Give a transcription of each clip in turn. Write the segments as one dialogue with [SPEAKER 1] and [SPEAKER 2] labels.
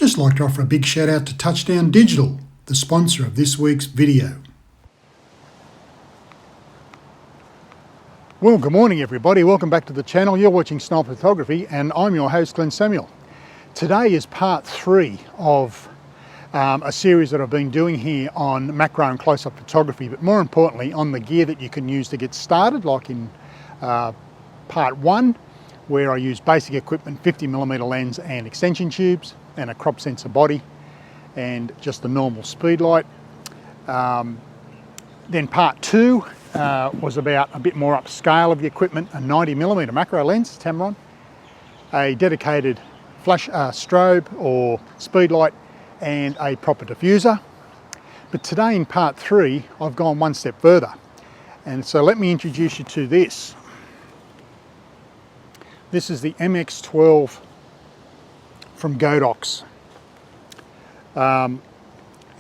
[SPEAKER 1] Just like to offer a big shout out to Touchdown Digital, the sponsor of this week's video. Well, good morning everybody, welcome back to the channel. You're watching Sniper Photography and I'm your host Glenn Samuel. Today is part 3 of a series that I've been doing here on macro and close-up photography, but more importantly on the gear that you can use to get started, like in part 1 where I use basic equipment, 50mm lens and extension tubes and a crop sensor body and just a normal speed light. Then part 2 was about a bit more upscale of the equipment, a 90mm macro lens, Tamron, a dedicated flash strobe or speed light and a proper diffuser. But today in part 3 I've gone one step further, and so let me introduce you to this. This is the MX12 from Godox.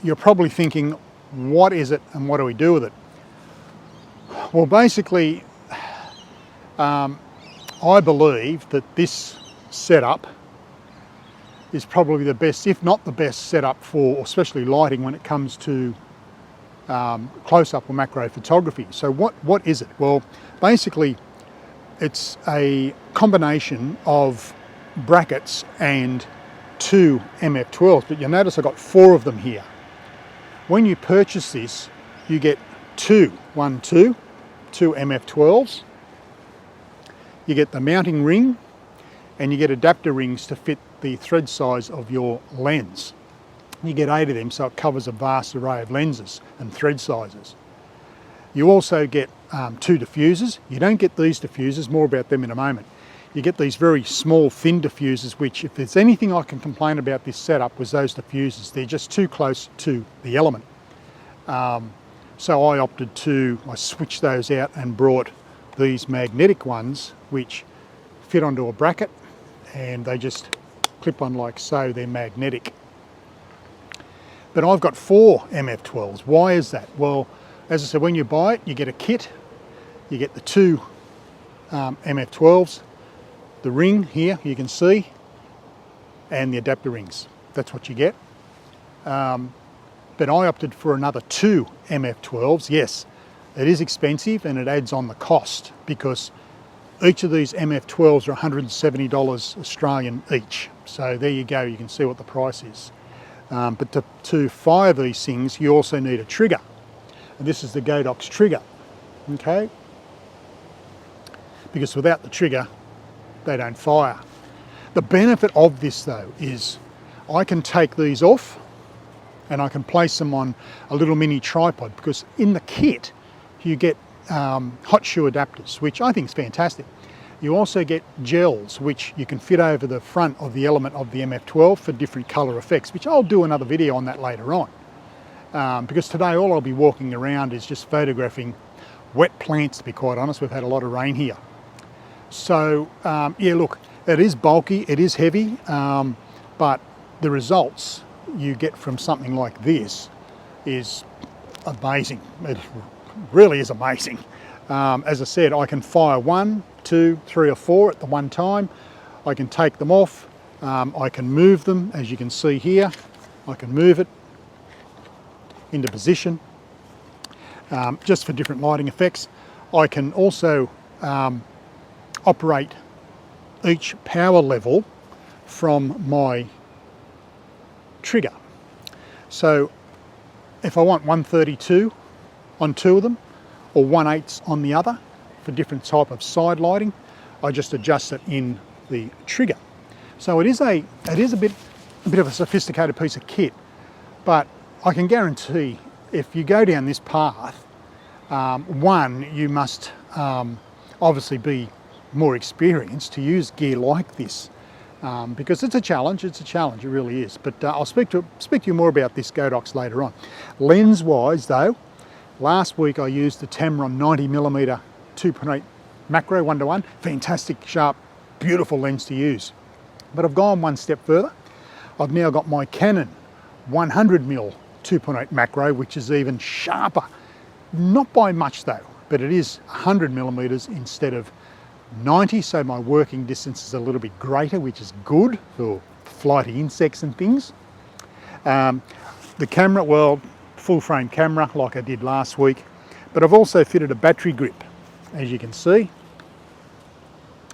[SPEAKER 1] You're probably thinking, what is it and what do we do with it? Well, basically, I believe that this setup is probably the best, if not the best setup for, especially lighting when it comes to close-up or macro photography. So what is it? Well, basically, it's a combination of brackets and 2 MF12s, but you'll notice I've got 4 of them here. When you purchase this, you get two MF12s, you get the mounting ring, and you get adapter rings to fit the thread size of your lens. You get 8 of them, so it covers a vast array of lenses and thread sizes. You also get 2 diffusers. You don't get these diffusers, more about them in a moment. You get these very small, thin diffusers, which if there's anything I can complain about this setup was those diffusers. They're just too close to the element. So I switched those out and brought these magnetic ones, which fit onto a bracket and they just clip on like so, they're magnetic. But I've got 4 MF12s. Why is that? Well, as I said, when you buy it, you get a kit. You get the 2 MF12s, the ring here you can see, and the adapter rings. That's what you get. But I opted for another 2 MF12s. Yes, it is expensive and it adds on the cost because each of these MF12s are $170 Australian each. So there you go, you can see what the price is. But to fire these things, you also need a trigger. And this is the Godox trigger, okay? Because without the trigger, they don't fire. The benefit of this though is I can take these off and I can place them on a little mini tripod, because in the kit you get hot shoe adapters, which I think is fantastic. You also get gels which you can fit over the front of the element of the MF12 for different colour effects, which I'll do another video on that later on. Because today all I'll be walking around is just photographing wet plants, to be quite honest. We've had a lot of rain here. So yeah, look, it is bulky, it is heavy, but the results you get from something like this is amazing. It really is amazing. As I said, I can fire 1, 2, 3 or 4 at the one time. I can take them off. I can move them, as you can see here. I can move it into position just for different lighting effects. I can also operate each power level from my trigger. So if I want 132 on 2 of them or 1/8 on the other for different type of side lighting, I just adjust it in the trigger. So it is a bit of a sophisticated piece of kit, but I can guarantee if you go down this path, one, you must obviously be more experienced to use gear like this, because it's a challenge, it really is. But I'll speak to you more about this Godox later on. Lens wise though, last week I used the Tamron 90mm 2.8 macro 1:1, fantastic, sharp, beautiful lens to use. But I've gone one step further. I've now got my Canon 100mm 2.8 macro, which is even sharper. Not by much though, but it is 100mm instead of 90, so my working distance is a little bit greater, which is good for flighty insects and things. The camera, well, full frame camera like I did last week, but I've also fitted a battery grip, as you can see.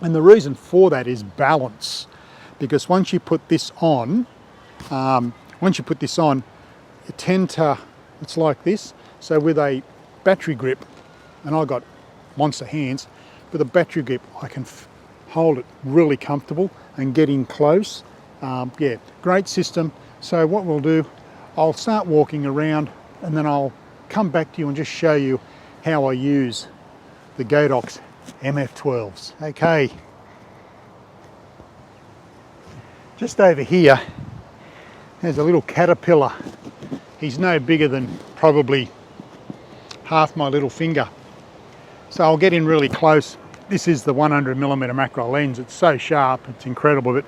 [SPEAKER 1] And the reason for that is balance, because once you put this on, you tend to, it's like this. So with a battery grip, and I've got monster hands, with a battery grip I can hold it really comfortable and get in close. Yeah, great system. So what we'll do, I'll start walking around and then I'll come back to you and just show you how I use the Godox MF12s. Okay, just over here there's a little caterpillar. He's no bigger than probably half my little finger. So I'll get in really close. This is the 100mm macro lens. It's so sharp, it's incredible, but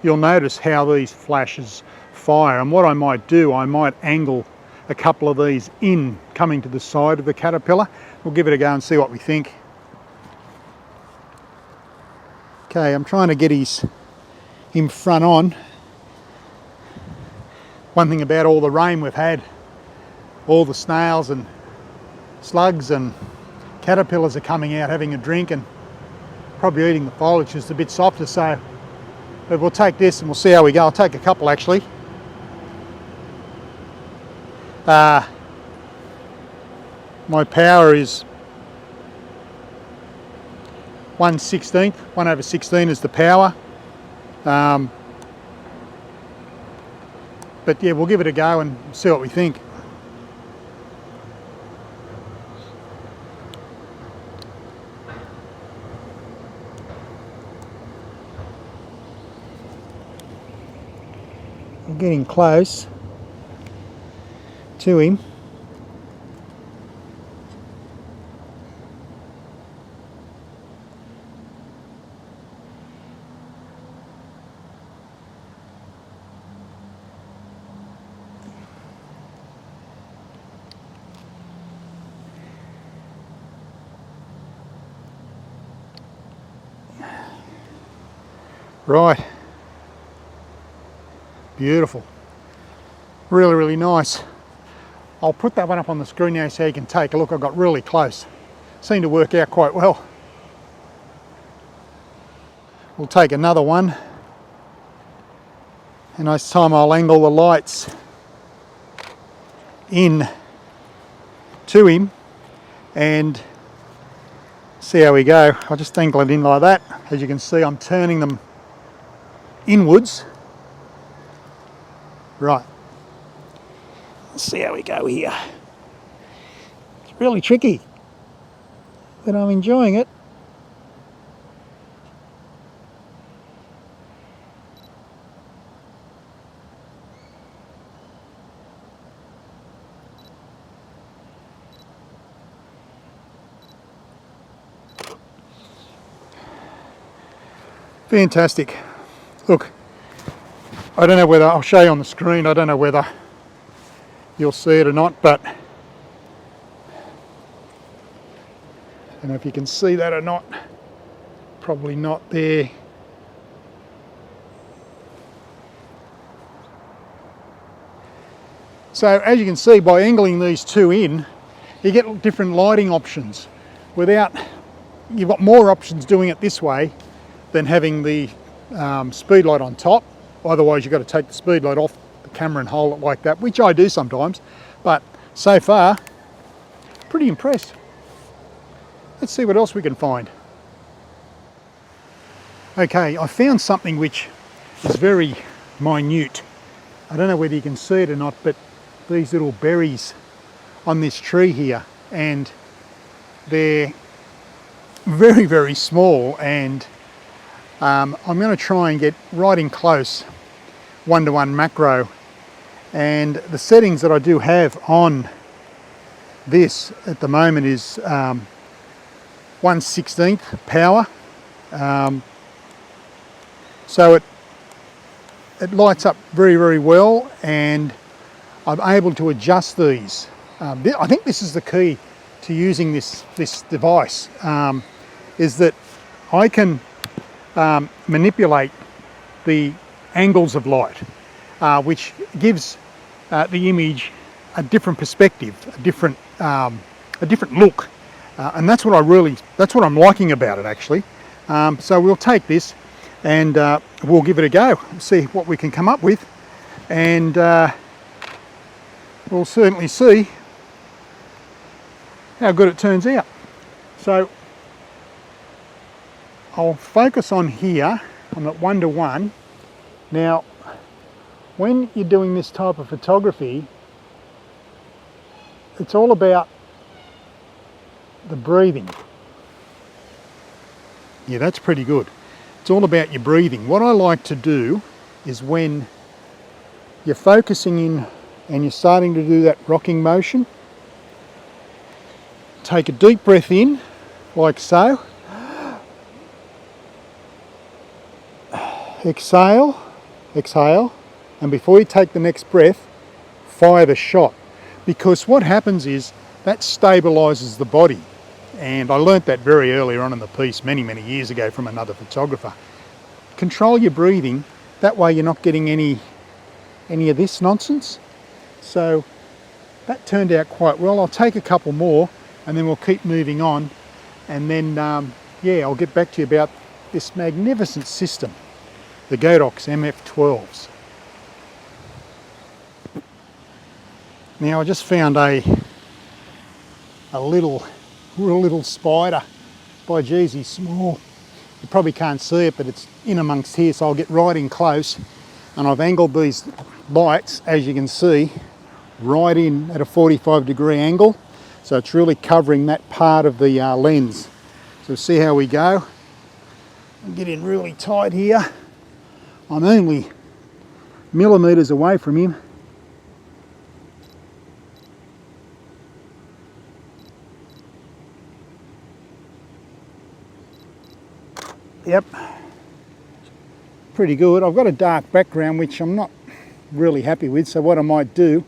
[SPEAKER 1] you'll notice how these flashes fire. And what I might do, I might angle a couple of these in, coming to the side of the caterpillar. We'll give it a go and see what we think. Okay, I'm trying to get him front on. One thing about all the rain we've had, all the snails and slugs and caterpillars are coming out having a drink and probably eating the foliage. It's a bit softer, so but we'll take this and we'll see how we go. I'll take a couple actually. My power is 1/16, 1/16 is the power. But yeah, we'll give it a go and see what we think. I'm getting close to him. Right, beautiful, really, really nice. I'll put that one up on the screen now so you can take a look. I got really close, seemed to work out quite well. We'll take another one, and this time I'll angle the lights in to him and see how we go. I'll just angle it in like that. As you can see, I'm turning them inwards. Right, let's see how we go here. It's really tricky, but I'm enjoying it. Fantastic. Look, I don't know whether, I'll show you on the screen, I don't know whether you'll see it or not, but I don't know if you can see that or not. Probably not there. So as you can see, by angling these two in, you get different lighting options. You've got more options doing it this way than having the speed light on top. Otherwise you've got to take the speed light off the camera and hold it like that, which I do sometimes, but so far pretty impressed. Let's see what else we can find. Okay, I found something which is very minute. I don't know whether you can see it or not, but these little berries on this tree here, and they're very, very small, and I'm going to try and get right in close 1:1 macro, and the settings that I do have on this at the moment is 1/16 power, so it lights up very, very well, and I'm able to adjust these. I think this is the key to using this device, is that I can manipulate the angles of light, which gives the image a different perspective, a different look, and that's what I'm liking about it actually. So we'll take this and we'll give it a go, see what we can come up with, and we'll certainly see how good it turns out. So I'll focus on here. I'm at 1:1. Now, when you're doing this type of photography, it's all about the breathing. Yeah, that's pretty good. It's all about your breathing. What I like to do is when you're focusing in and you're starting to do that rocking motion, take a deep breath in, like so. Exhale, exhale, and before you take the next breath, fire the shot. Because what happens is that stabilises the body. And I learnt that very early on in the piece, many years ago, from another photographer. Control your breathing, that way you're not getting any of this nonsense. So that turned out quite well. I'll take a couple more and then we'll keep moving on, and then yeah, I'll get back to you about this magnificent system, the Godox MF12s. Now I just found a little spider. By geez, he's small. You probably can't see it, but it's in amongst here, so I'll get right in close. And I've angled these lights, as you can see, right in at a 45-degree angle. So it's really covering that part of the lens. So see how we go. I'll get in really tight here. I'm only millimetres away from him. Yep, pretty good. I've got a dark background which I'm not really happy with, so what I might do,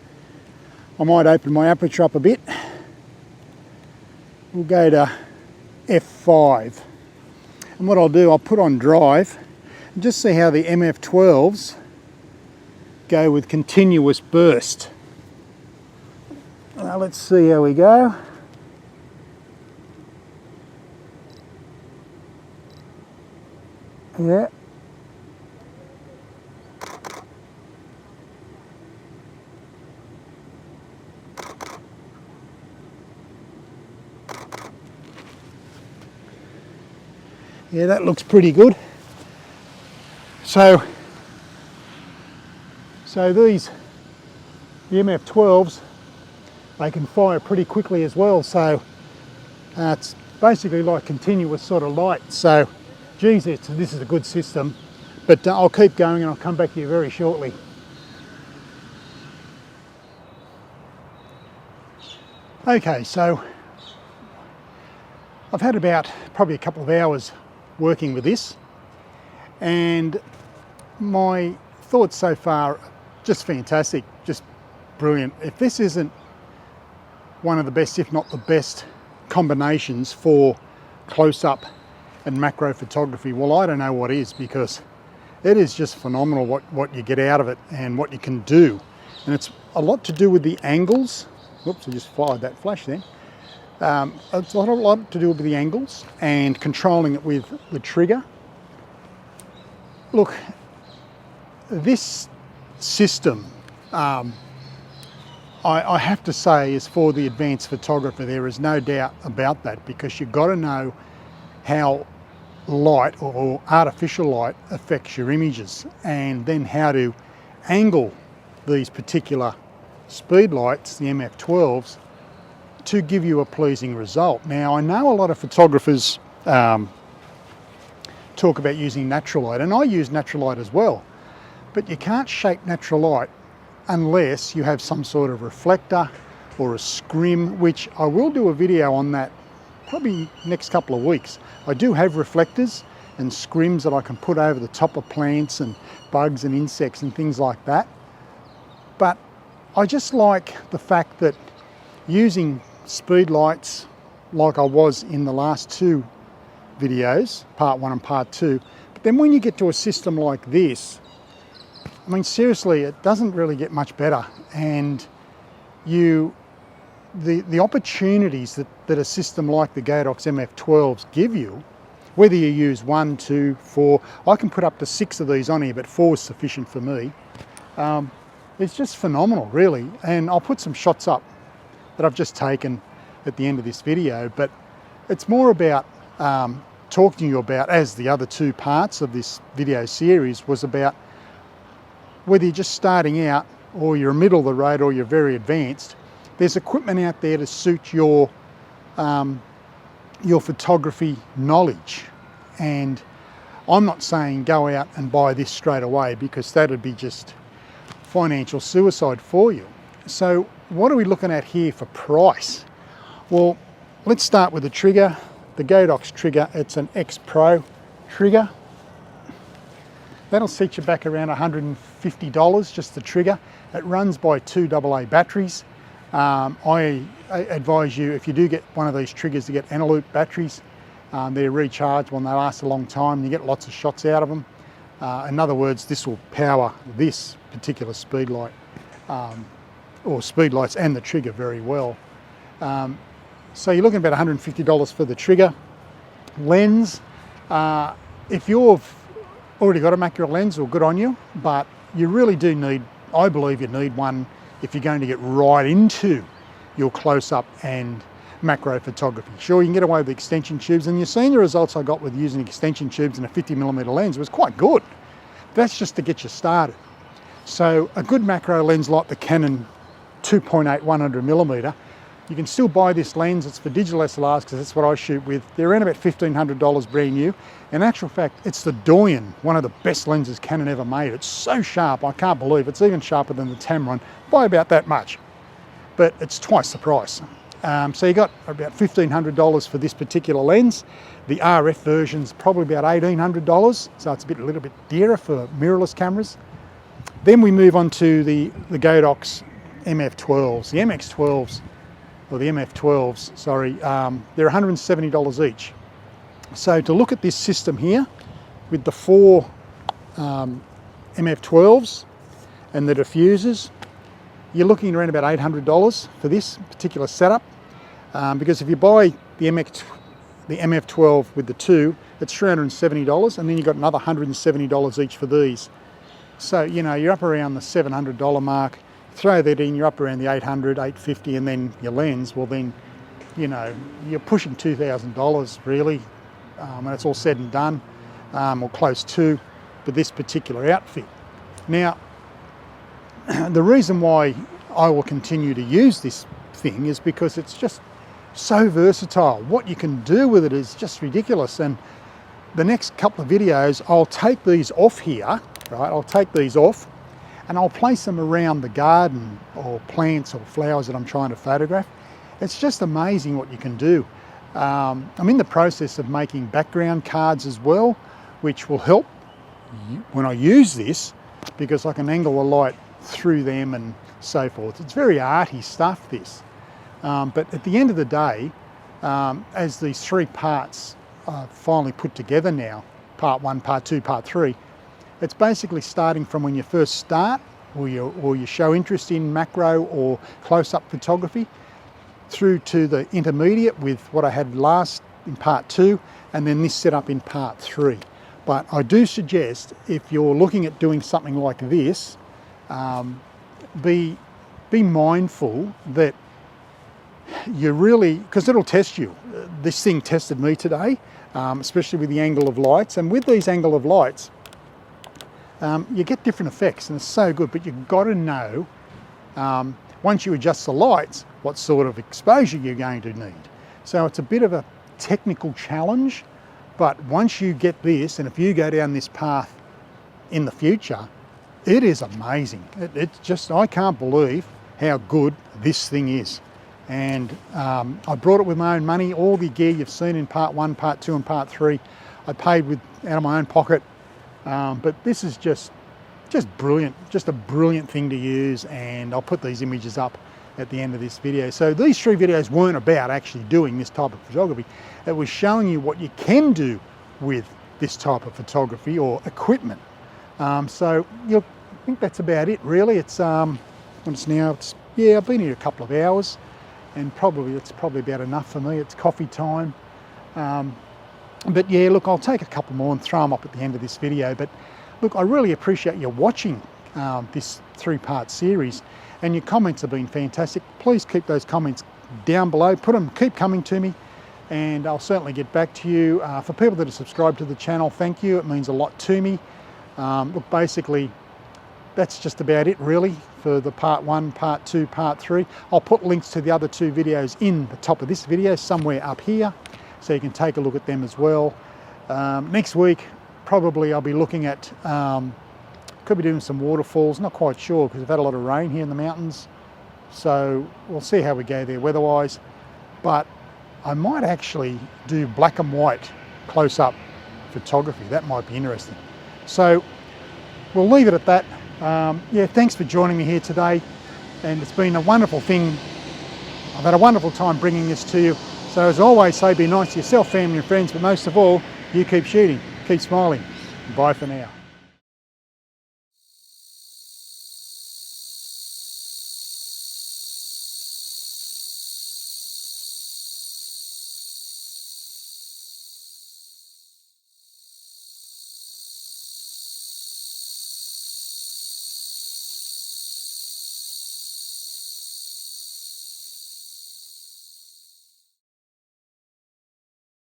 [SPEAKER 1] I might open my aperture up a bit. We'll go to f5, and what I'll do, I'll put on drive and just see how the MF12s go with continuous burst. Now let's see how we go. Yeah. Yeah, that looks pretty good. So these, the MF12s, they can fire pretty quickly as well. So it's basically like continuous sort of light. So geez, this is a good system, but I'll keep going and I'll come back to you very shortly. Okay, so I've had about probably a couple of hours working with this, and my thoughts so far are just fantastic, just brilliant. If this isn't one of the best, if not the best, combinations for close-up and macro photography, well, I don't know what is, because it is just phenomenal what you get out of it and what you can do. And it's a lot to do with the angles. Whoops, I just fired that flash then. It's a lot to do with the angles and controlling it with the trigger. Look, this system, I have to say, is for the advanced photographer. There is no doubt about that, because you've got to know how light or artificial light affects your images, and then how to angle these particular speed lights, the MF12s, to give you a pleasing result. Now, I know a lot of photographers talk about using natural light, and I use natural light as well, but you can't shape natural light unless you have some sort of reflector or a scrim, which I will do a video on that probably next couple of weeks. I do have reflectors and scrims that I can put over the top of plants and bugs and insects and things like that, but I just like the fact that using speed lights like I was in the last two videos, part 1 and part 2, but then when you get to a system like this, I mean, seriously, it doesn't really get much better. And the opportunities that a system like the Godox MF12s give you, whether you use 1, 2, 4, I can put up to 6 of these on here, but 4 is sufficient for me. It's just phenomenal, really. And I'll put some shots up that I've just taken at the end of this video, but it's more about talking to you about, as the other 2 parts of this video series was about, whether you're just starting out or you're middle of the road or you're very advanced, there's equipment out there to suit your photography knowledge. And I'm not saying go out and buy this straight away, because that'd be just financial suicide for you. So what are we looking at here for price? Well, let's start with the trigger. The Godox trigger, it's an X Pro trigger. That'll set you back around $150, just the trigger. It runs by 2 AA batteries. I advise you, if you do get one of these triggers, to get Eneloop batteries. They're rechargeable and they last a long time. You get lots of shots out of them. In other words, this will power this particular speed light, or speed lights and the trigger very well. So you're looking at about $150 for the trigger. Lens, if you've already got a macro lens, well, good on you, but you really do need, I believe you need one if you're going to get right into your close-up and macro photography. Sure, you can get away with extension tubes, and you've seen the results I got with using extension tubes and a 50mm lens. It was quite good. That's just to get you started. So a good macro lens like the Canon 2.8 100mm, you can still buy this lens. It's for digital SLRs, because that's what I shoot with. They're around about $1,500 brand new. In actual fact, it's the Doyen, one of the best lenses Canon ever made. It's so sharp, I can't believe it's even sharper than the Tamron by about that much. But it's twice the price. So you got about $1,500 for this particular lens. The RF version's probably about $1,800, so it's a little bit dearer for mirrorless cameras. Then we move on to the Godox MF12s. The MX12s, or the MF12s, sorry, they're $170 each. So to look at this system here with the 4 MF12s and the diffusers, you're looking around about $800 for this particular setup, because if you buy the MF12 with the 2, it's $370, and then you've got another $170 each for these. So, you know, you're up around the $700 mark. Throw that in, you're up around the $800, $850, and then your lens, well then, you know, you're pushing $2,000 really, when it's all said and done, or close to, for this particular outfit. Now, the reason why I will continue to use this thing is because it's just so versatile. What you can do with it is just ridiculous. And the next couple of videos, I'll take these off here, right? I'll take these off and I'll place them around the garden or plants or flowers that I'm trying to photograph. It's just amazing what you can do. I'm in the process of making background cards as well, which will help when I use this, because I can angle the light through them and so forth. It's very arty stuff, this. But at the end of the day, as these 3 parts are finally put together now, part 1, part 2, part 3, it's basically starting from when you first start, or you show interest in macro or close-up photography, through to the intermediate with what I had last in part 2, and then this setup in part 3. But I do suggest, if you're looking at doing something like this, be mindful that you really, because it'll test you. This thing tested me today, especially with the angle of lights. And with these angle of lights, you get different effects, and it's so good, but you've got to know, once you adjust the lights, what sort of exposure you're going to need. So it's a bit of a technical challenge, but once you get this, and if you go down this path in the future, it is amazing. It's just, I can't believe how good this thing is. And I brought it with my own money. All the gear you've seen in part 1, part 2 and part 3, I paid with out of my own pocket. But this is just brilliant, just a brilliant thing to use, and I'll put these images up at the end of this video. So these 3 videos weren't about actually doing this type of photography. It was showing you what you can do with this type of photography or equipment. So you'll think that's about it really. It's I've been here a couple of hours, and it's probably about enough for me. It's coffee time. But yeah, look, I'll take a couple more and throw them up at the end of this video. But look, I really appreciate you watching this 3-part series, and your comments have been fantastic. Please keep those comments down below. Keep coming to me, and I'll certainly get back to you. For people that are subscribed to the channel, thank you. It means a lot to me. Look, basically, that's just about it really for the part 1, part 2, part 3. I'll put links to the other 2 videos in the top of this video, somewhere up here, so you can take a look at them as well. Next week, probably I'll be looking at, could be doing some waterfalls, not quite sure because we've had a lot of rain here in the mountains. So we'll see how we go there weather-wise. But I might actually do black and white close-up photography. That might be interesting. So we'll leave it at that. Yeah, thanks for joining me here today. And it's been a wonderful thing. I've had a wonderful time bringing this to you. So as always, say be nice to yourself, family and friends, but most of all, you keep shooting, keep smiling. Bye for now.